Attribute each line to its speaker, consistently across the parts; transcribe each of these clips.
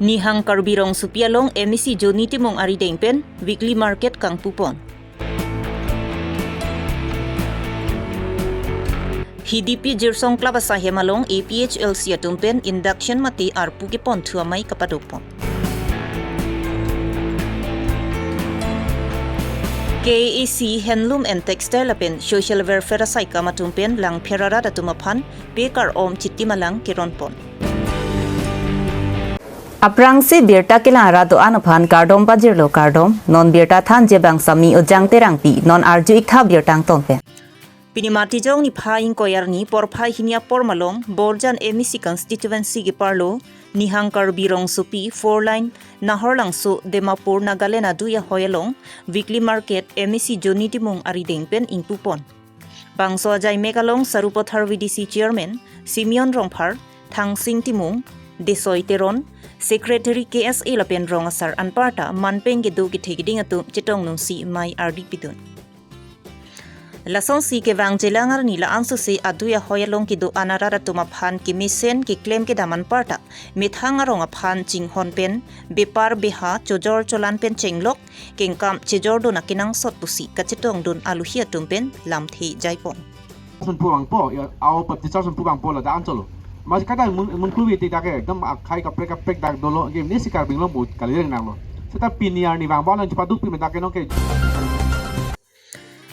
Speaker 1: Nihang Karbi Rong Supialong emisi Joni Timong Ari Dengpen weekly market kang pupon. HDP Jirsong Klabasa Hemalong APHL Siatumpen induction mati arpu kipon tuamay kapadopon. KAC Handloom and Textile apen social welfare saika matumpen lang perara datumapan bekar om chitimalang kironpon.
Speaker 2: Aprang si birta kilara do anapan kardom pajirlo kardom non birta than jebang sami ojang terangpi non arju ikha birtang tonpen.
Speaker 1: Pinimati jong ni phaing koyarni porphai hinia pormalong Borjan emisi constituency gi parlo Nihang Karbi Rong Supi 4 line Nahorlang su Demapur Nagalena duya hoyalong weekly market emisi Joni Timong Ari Dengpen ingpupon. Bangso ajay megalong Sarupothar VDC chairman Simeon Rongphar Thang Sing Timong Desoy Teron Secretary KSA Lapen Rongasar Anparta Manpeng Gedo Gitegiding atu Chitong nung si Mai RD Pidun. Lasong si ke wang jelangar nila ansu si aduya hoyalong kido anarara tumaphan ki misen ki claim ke daman parta mithangarong aphan jinghon pen bepar beha chojor cholan pen chenglok kengkam chejor do nakinang sot pusi kachitong dun aluhia tumpen lamthi jaipon.
Speaker 3: Sun puang po ya au pati sun puang po la dan cholo. Mas kada mun klubi ti take dam khai ka prek dak dolo game ni sikar binglong but kalireng nang lo. Seta piniar ni wang bolon cepaduk pi medake no ke.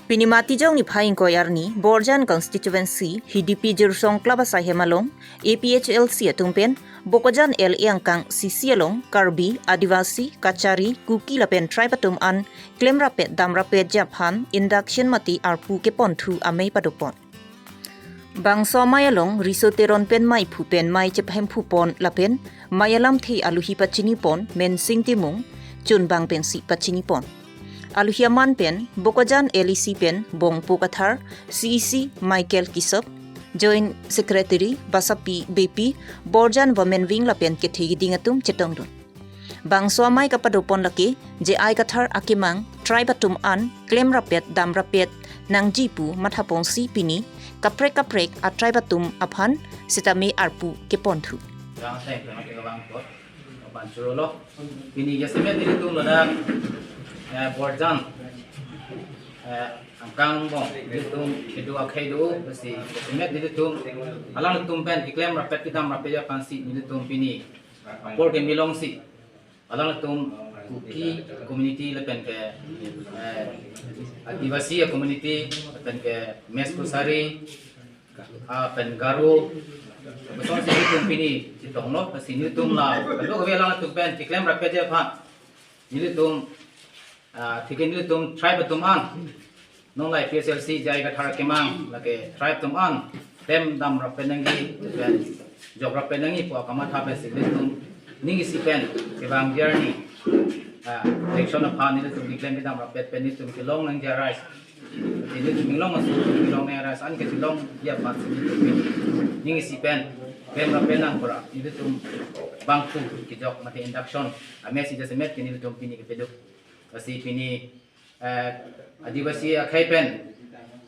Speaker 1: Pinimati jong ni phaing koyarni Borjan constituency HDP Jirsong Klabasa Hemalong APHL Siatumpen Bokojan L Iangkang Sisialong Karbi Adivasi Kachari Kuki Lapen Tribatum an claim rapet dam rapet Japan induction mati arpu kepon thu amei padopon. Bangso mayalong risoteron pen mai phupen mai chephem phupon lapen mayalam thi aluhi pachini pon men sing timung chunbang pensi pachini pon. Aluhiaman pen, Bokojan LEC pen, Bong Pukathar, CEC Michael Kisop, Joint Secretary Basapi BP, Borjan Women Wing Lapen Kethigi Dingatum Chetongdun. Bang Swamai Kapadopon Laki, J.I. Kathar Akimang, Tribatum An, Claim Rapet, Dam Rapet, Nang Jipu, Mathapong Si Pini, Kaprek at Tribatum Aphan, Sitame Arpu Kepontu.
Speaker 4: Borjan angkang bong ditum kedua kaidu besi semet ditum alang ditum pen iklam rapet kita rapet ya pansi ditum pini por ke milong si alang ditum kuki community lepen ke adivasi community lepen ke mes kusari pen garu beson si ditum pini ditong no besi ditum la kalau ke alang ditum pen iklam rapet ya pan ditum Tikin itu tribe tuman, non lai PSLC jai kathar kemang, lagi tribe tuman, tem dam rapenangi, job rapenangi po akamat habis itu ningi sipen, kebang journey, election apa ni itu diklaim dam rapet pen itu kilong nang jarais, ini itu kilong masuk kilong nang jarais, an kilong dia pas itu ningi sipen, tem rapenang pura, itu tu bangku kijok mati induction, amesi jasemet kini itu pini kepeduk. Kasi pini adivasi akai pen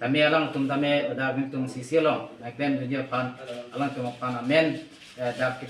Speaker 4: tame alang tum tame da tum sisilong naklem dunia pan alang tum pan amen dak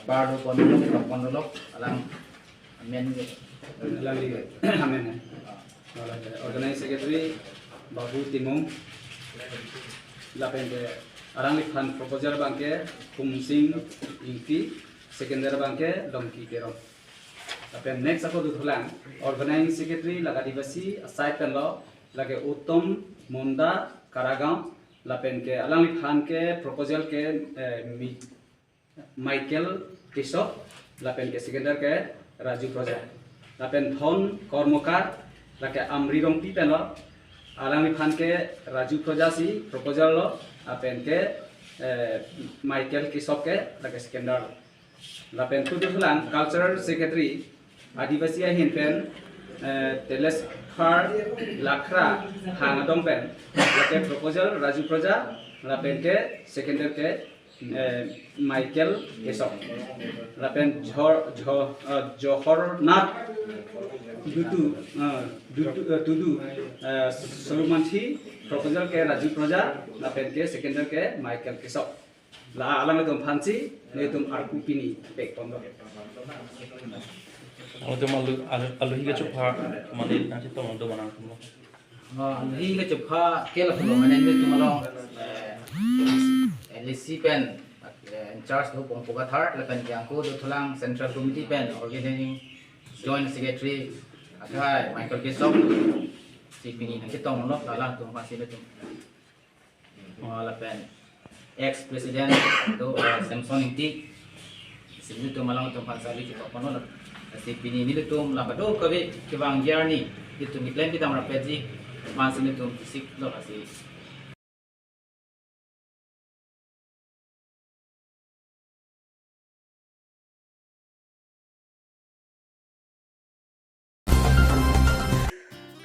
Speaker 4: pardo pondolok alang amen
Speaker 5: amen organize secretary Babu Timong lapen de arang likhan proposal bangke kumsing inti secondary bangke longki kero. Tapi next aku tu thulang organizing secretary laga divasi aside pen lo lage Uttom Munda Karagam lapen ke alang khan ke proposal ke Michael Kisop lapen ke secondary ke Raju Proja lapen Thon Kormokar lage Amri Rongpi pen lo alang khan ke Raju Proja si proposal lo lapen ke Michael Kisop ke lage secondary lapen tu thulang cultural secretary Adivasi ahin pen teles khar lakra hangadong pen lake proposal Raju Proja lapen ke secondary ke Michael Kesok lapen Johor Nat Dudu Surumanthi proposal ke Raju Proja lapen ke secondary ke Michael Kesok la alang itu fancy itu arku pini pek pondok
Speaker 6: Itu malu alu higa cupa mandi nanti tolong do mana kamu.
Speaker 4: Hi le chupha ke la phlo mane ni tumalong LC pen in charge do pong poga thar la pen yang ko do thulang central committee pen organizing joint secretary athai Michael Kesop si pini nang kitong lo la lang tung pasi le tung la pen ex president do Samson Inti si tu malang tung pasali ki papono la si pini ni le tum la do ko be ke bang yarni itu ni claim kita merapeji masih itu fisik lo kasih.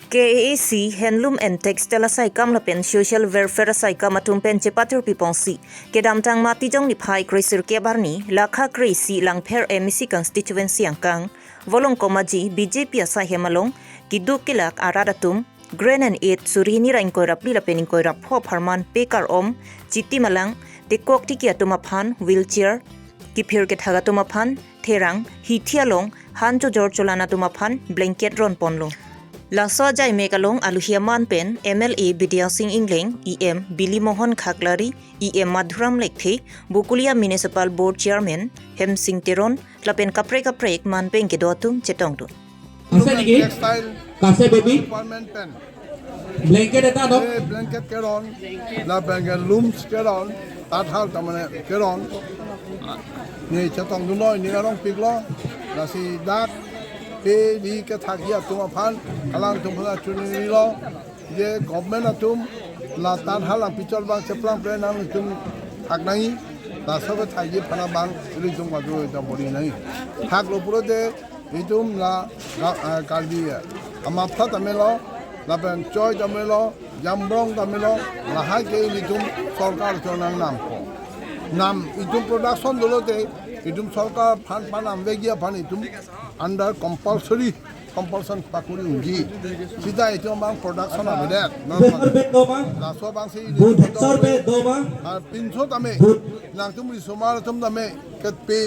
Speaker 1: KAC Handloom and Textile Asai Kam Lapen Social Welfare Asai Kam Atumpen Cepatur Pipongsi Kedam Tang Mati Jong Nipai Krisir Kebarni Lakha Krisi Langper MEC Constituency Angkang Volong Komaji BJP Asai Hemalong Kiduk Kilak Aradatum Grain and Aid Surini Rain Koirap Lila Pening Koirap Hop Harman Pekar Om Chiti Malang Tekok Tiki Atumapan Wheelchair Kipir Hagatumapan Terang Hitialong Hanjo Jorcholana Tumapan Blanket Ron Ponlong Laso Jai Mekalong Aluhiaman Pen MLA Bidya Singh Ingling EM Billy Mohan Khaklari EM Madhuram Lekhe Bukulia Municipal Board Chairman Hem Singh Teron Lapen Kapre Manpen Kedotum Chetongtu
Speaker 7: Textile Kase baby
Speaker 8: Department pen
Speaker 7: blanket eta dok
Speaker 8: blanket keron la blanket looms keron tathal tamane keron ni chatong dunoi ni arong piklo la si dak pe ni ke thakia tuma phan alang tumphla chuni lo je government atum la tathal ang pichol bang cheplang plan ang tum aknai la sobe thagi phana bang ri tum ma do ta bori nai thak lo puro de itum la Karbi amaptha tamelo lapen choi tamelo jambrong tamelo lahai ke itum sarkar chonang nam ko nam itum production dolote itum sarkar phan panam vegia phan itum under compulsion pakuri unji sida itum bang production abedet la so bang si pinso tame nang tum risomar tum tame ket pe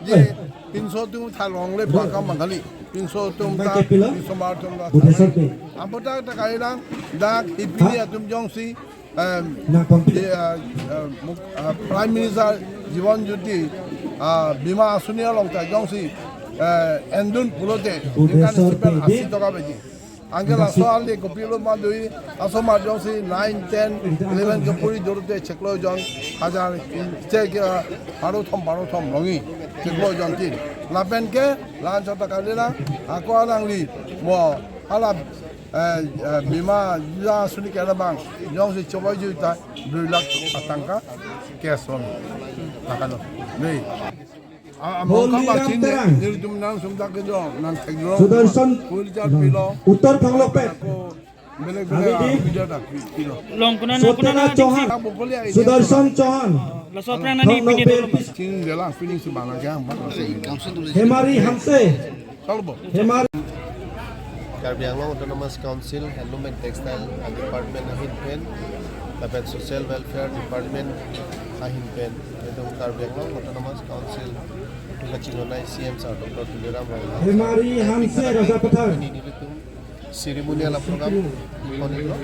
Speaker 8: ये 300 तुम थालोंग ले पाका मंगली 300 तुम ता 200 मार तुम ता अब बता तकाइला दाग हिपिया तुम जोंसी प्राइम मिनिस्टर जीवन ज्योति बीमा आसुनिया लंका जोंसी एंडुन पुलोते इनका सिपल 80 टका बेजी Angela soal de kopilo madui asoma josi 9 10 11 ke puri dorute cheklo jon hajar che baro thom longi cheklo jon tin lapen ke lan chota kalila ako alangli mo ala bima ja suni ke bang josi choboy ju ta 2 lakh atangka cash on takalo nei
Speaker 7: Sudarshan Uttar Kanglopet Sudarshan Chauhan Hemari Hamse Hemari
Speaker 9: Karbi Autonomous Council Handloom and Textile Department Ahinpen Lapen Social Welfare Department Ahinpen Edong Karbi Autonomous Council Tungachingonai CM Sir Dr. Tuliram
Speaker 7: Hemari Hamse Rajapathar
Speaker 9: ceremonial program konilo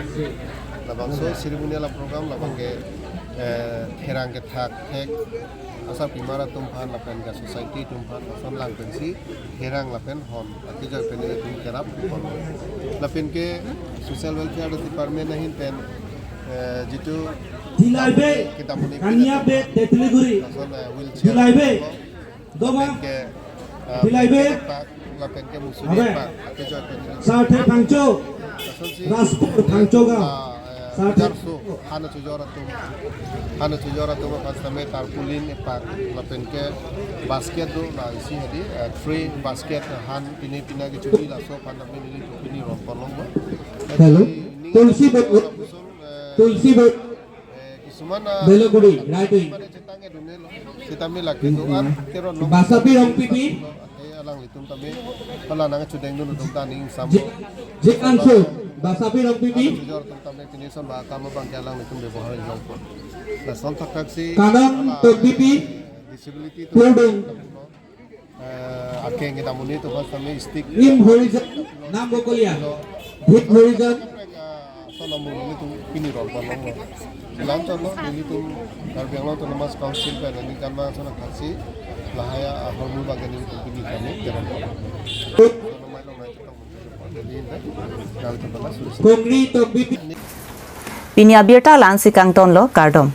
Speaker 9: labangso ceremonial program labange therang ke thak thek asa pimara tumphan lapen ga society tumphan asam lang pensi therang lapen hon atija pen tum kerap hon lapen ke social welfare department nahin pen jitu
Speaker 7: Dilaibe Kaniabe Tetliguri Dilaibe Doma Dilaibe
Speaker 9: lapen ke musuri pak atija pen
Speaker 7: Sate Pangcho Raspur Pangchoga
Speaker 9: Jarso hana tujora tum pas tame tarpulin pak lapen ke basket do na isi hadi free basket han pina ke churi la so pan tame nili pini ron polong ba
Speaker 7: Hello Tulsi Bot
Speaker 9: kisumana
Speaker 7: Beloguri Raitui
Speaker 9: cetange dunelo sitami laki do ar teron no
Speaker 7: Basapi Rong Pipi
Speaker 9: alang litum tame pala nang chudeng do tum taning sambo
Speaker 7: Jikanso Basapi long pipi.
Speaker 9: Jor tentang definition bah kamu bang jalan itu ବ୍ୟବହାର long. Nah sontak taksi.
Speaker 7: Kadang tok pipi.
Speaker 9: Disability itu.
Speaker 7: Tudung.
Speaker 9: Akhirnya kita muni itu pas kami stick.
Speaker 7: Rim horizon. Nambo kuliah. Hip horizon.
Speaker 9: So namun itu pini rol palong lo. Lancar lo ini tuh Karbi yang lo tuh nama council pen ini kan mah sana kasih lahaya hormon bagian ini tuh pini kami jangan lo. Nomor lo naik kita jadi ini dari tempat
Speaker 7: Kongri tok pipi.
Speaker 2: Pinya Abirta lan si kang ton lo Kardom.